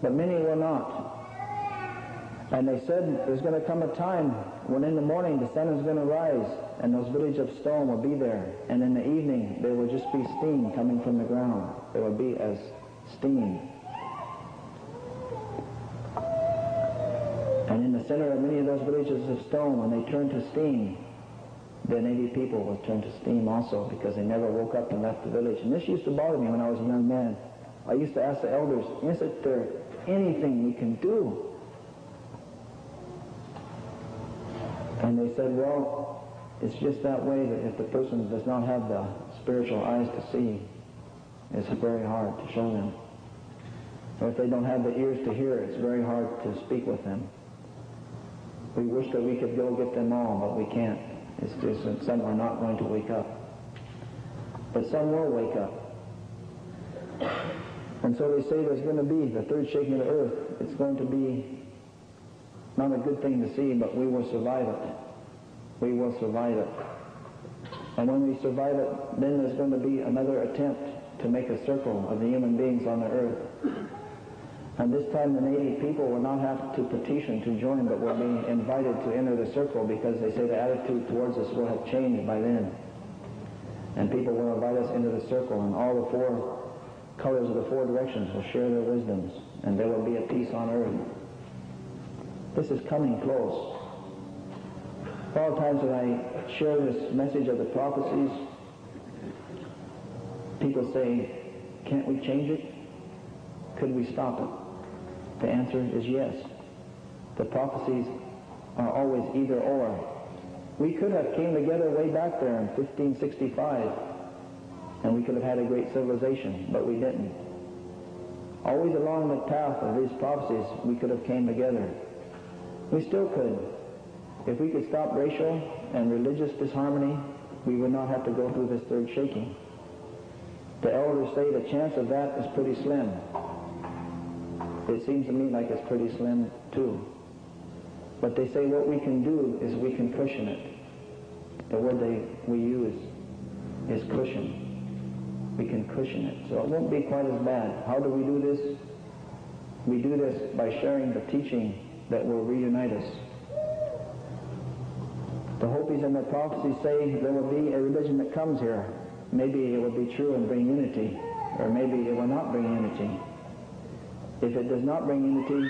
but many will not. And they said there's going to come a time when in the morning the sun is going to rise and those villages of stone will be there, and in the evening there will just be steam coming from the ground. There will be as steam. And in the center of many of those villages of stone, when they turn to steam, the native people will turn to steam also, because they never woke up and left the village. And this used to bother me when I was a young man. I used to ask the elders, isn't there anything we can do? And they said, well, it's just that way, that if the person does not have the spiritual eyes to see, it's very hard to show them. Or if they don't have the ears to hear, it's very hard to speak with them. We wish that we could go get them all, but we can't. It's just that some are not going to wake up. But some will wake up. And so they say there's going to be the third shaking of the earth. It's going to be not a good thing to see, but we will survive it. We will survive it. And when we survive it, then there's going to be another attempt to make a circle of the human beings on the earth. And this time the native people will not have to petition to join, but will be invited to enter the circle, because they say the attitude towards us will have changed by then. And people will invite us into the circle, and all the four colors of the four directions will share their wisdoms, and there will be a peace on earth. This is coming close. All the times when I share this message of the prophecies, people say, can't we change it? Could we stop it? The answer is yes. The prophecies are always either or. We could have came together way back there in 1565, and we could have had a great civilization, but we didn't. Always along the path of these prophecies, we could have came together. We still could. If we could stop racial and religious disharmony, we would not have to go through this third shaking. The elders say the chance of that is pretty slim. It seems to me like it's pretty slim too. But they say what we can do is we can cushion it. The word we use is cushion. We can cushion it. So it won't be quite as bad. How do we do this? We do this by sharing the teaching that will reunite us. The Hopis and their prophecies say there will be a religion that comes here. Maybe it will be true and bring unity, or maybe it will not bring unity. If it does not bring unity,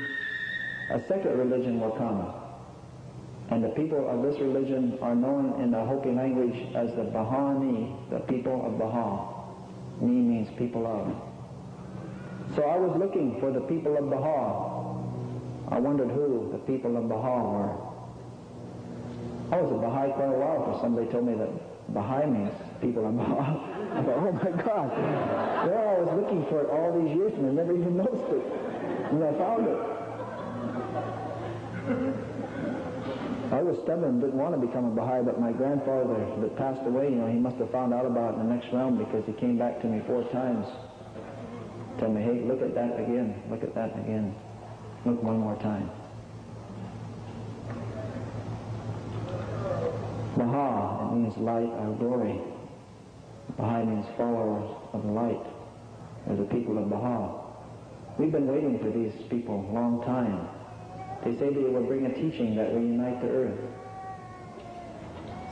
a second religion will come. And the people of this religion are known in the Hopi language as the Baha-Ni, the people of Baha. Ni means people of. So I was looking for the people of Baha. I wondered who the people of Baha were. I was a Baha'i quite a while before somebody told me that Baha'i means people of Baha. I thought, oh my God. Well, I was looking for it all these years and I never even noticed it. And I found it. I was stubborn, didn't want to become a Baha'i, but my grandfather that passed away, he must have found out about it in the next realm, because he came back to me 4 times. Tell me, hey, look at that again. Look at that again. Look one more time. Baha, it means light or glory. Baha'i means followers of the light, or the people of Baha. We've been waiting for these people a long time. They say they will bring a teaching that will unite the earth.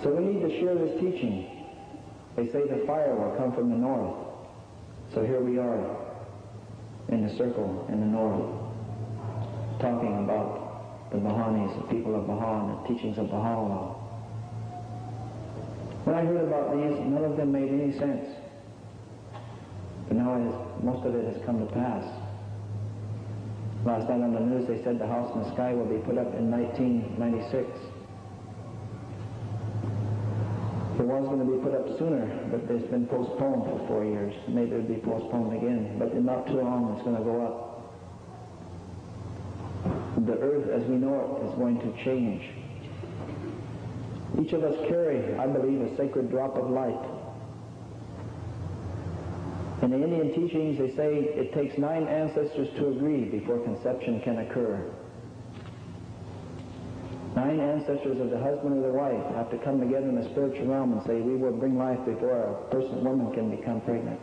So we need to share this teaching. They say the fire will come from the north. So here we are in the circle in the north, talking about the Bahanis, the people of Baha, and the teachings of Baha'u'llah. When I heard about these, none of them made any sense. But now most of it has come to pass. Last night on the news they said the house in the sky will be put up in 1996. It was going to be put up sooner, but it's been postponed for 4 years. Maybe it'll be postponed again, but in not too long it's going to go up. The earth as we know it is going to change. Each of us carry, I believe, a sacred drop of light. In the Indian teachings, they say it takes 9 ancestors to agree before conception can occur. 9 ancestors of the husband or the wife have to come together in the spiritual realm and say, we will bring life before a woman can become pregnant.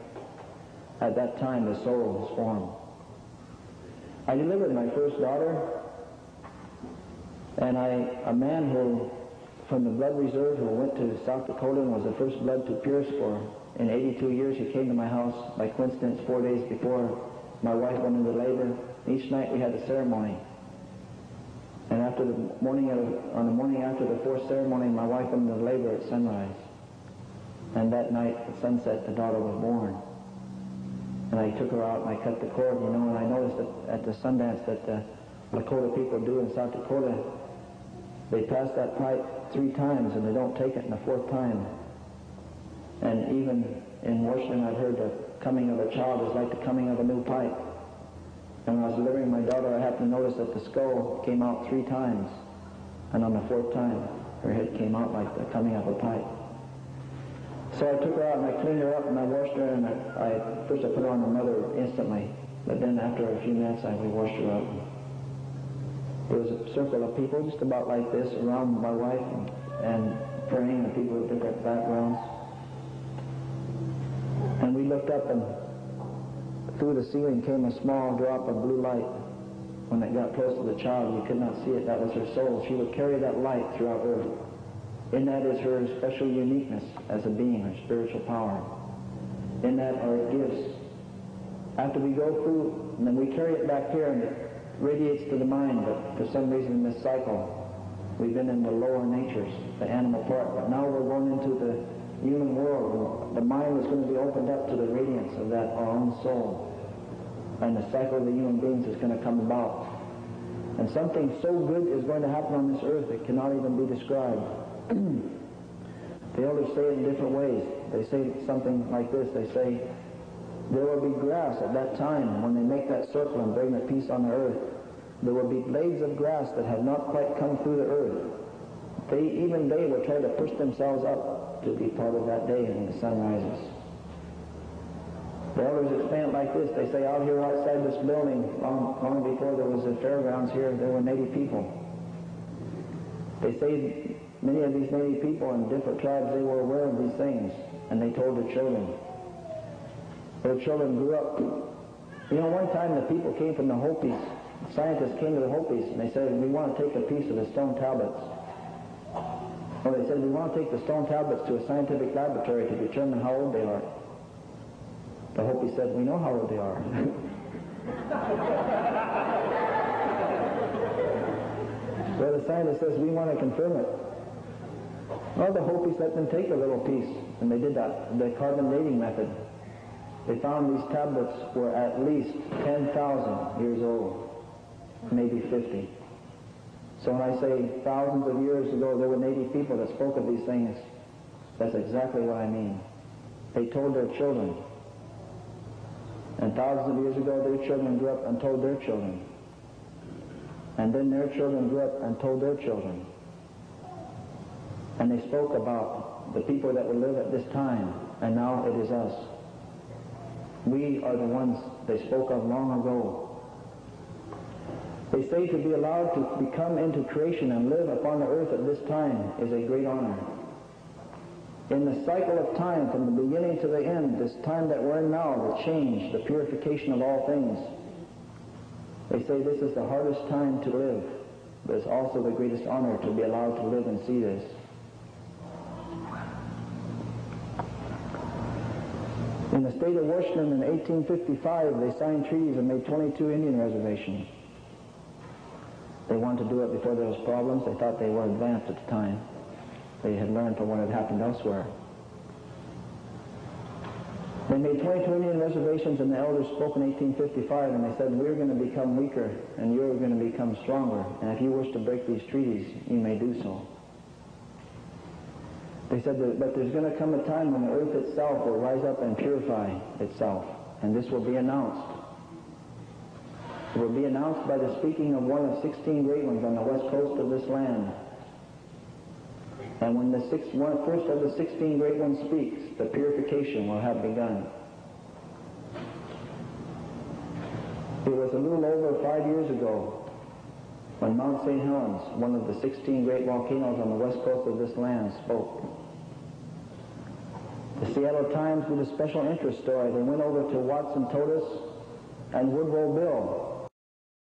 At that time, the soul is formed. I delivered my first daughter, and a man who, from the blood reserve, who went to South Dakota and was the first blood to pierce for, in 82 years, he came to my house by coincidence 4 days before my wife went into labor. Each night we had a ceremony. And on the morning after the fourth ceremony, my wife went into labor at sunrise. And that night, at sunset, the daughter was born. And I took her out and I cut the cord, and I noticed that at the Sundance that the Lakota people do in South Dakota, they pass that pipe 3 times and they don't take it in the 4th time. And even in Washington, I've heard the coming of a child is like the coming of a new pipe. And when I was delivering my daughter, I happened to notice that the skull came out 3 times. And on the 4th time, her head came out like the coming of a pipe. So I took her out and I cleaned her up and I washed her, and first I put her on her mother instantly. But then after a few minutes, we washed her up. There was a circle of people just about like this around my wife and praying, and people with different backgrounds. And we looked up, and through the ceiling came a small drop of blue light. When it got close to the child, we could not see it. That was her soul. She would carry that light throughout earth. In that is her special uniqueness as a being, her spiritual power. In that are gifts. After we go through, and then we carry it back here, and it radiates to the mind, but for some reason in this cycle, we've been in the lower natures, the animal part, but now we're going into the human world. The mind is going to be opened up to the radiance of that, our own soul. And the cycle of the human beings is going to come about. And something so good is going to happen on this earth that cannot even be described. The elders say it in different ways. They say something like this. They say, there will be grass at that time when they make that circle and bring the peace on the earth. There will be blades of grass that have not quite come through the earth. Even they will try to push themselves up to be part of that day when the sun rises. The elders explain it like this. They say out here outside this building, long before there was a fairgrounds here, there were Native people. They say many of these Native people in different tribes, they were aware of these things, and they told their children. Their children grew up. One time the people came from the Hopis. Scientists came to the Hopis, and they said, we want to take a piece of the stone tablets. Well, they said, we want to take the stone tablets to a scientific laboratory to determine how old they are. The Hopi said, we know how old they are. Well, the scientist says, we want to confirm it. Well, the Hopis let them take a little piece, and they did that, the carbon dating method. They found these tablets were at least 10,000 years old, maybe 50. So when I say thousands of years ago there were Native people that spoke of these things, that's exactly what I mean. They told their children. And thousands of years ago their children grew up and told their children. And then their children grew up and told their children. And they spoke about the people that would live at this time, and now it is us. We are the ones they spoke of long ago. They say to be allowed to become into creation and live upon the earth at this time is a great honor. In the cycle of time, from the beginning to the end, this time that we're in now, the change, the purification of all things, they say this is the hardest time to live, but it's also the greatest honor to be allowed to live and see this. In the state of Washington in 1855, they signed treaties and made 22 Indian reservations. They wanted to do it before there was problems. They thought they were advanced at the time. They had learned from what had happened elsewhere. They made 22 Indian reservations, and the elders spoke in 1855, and they said, we're going to become weaker, and you're going to become stronger, and if you wish to break these treaties, you may do so. They said that, but there's going to come a time when the earth itself will rise up and purify itself, and this will be announced. It will be announced by the speaking of one of 16 great ones on the west coast of this land. And when the first of the 16 great ones speaks, the purification will have begun. It was a little over 5 years ago when Mount St. Helens, one of the 16 great volcanoes on the west coast of this land, spoke. The Seattle Times did a special interest story. They went over to Watson Totus and Woodrow Bill